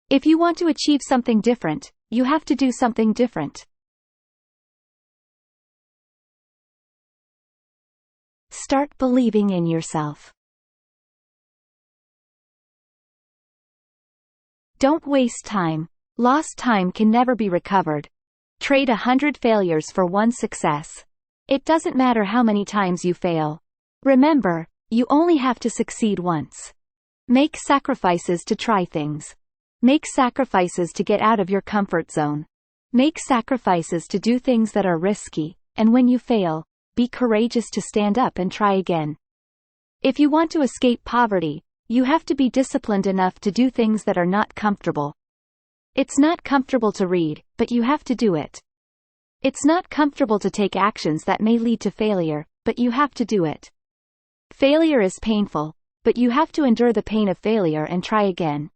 If you want to achieve something different, you have to do something different. Start believing in yourself. Don't waste time. Lost time can never be recovered. Trade 100 failures for 1 success. It doesn't matter how many times you fail. Remember, you only have to succeed once. Make sacrifices to try things. Make sacrifices to get out of your comfort zone. Make sacrifices to do things that are risky, and when you fail, be courageous to stand up and try again. If you want to escape poverty, you have to be disciplined enough to do things that are not comfortable. It's not comfortable to read, but you have to do it. It's not comfortable to take actions that may lead to failure, but you have to do it. Failure is painful, but you have to endure the pain of failure and try again.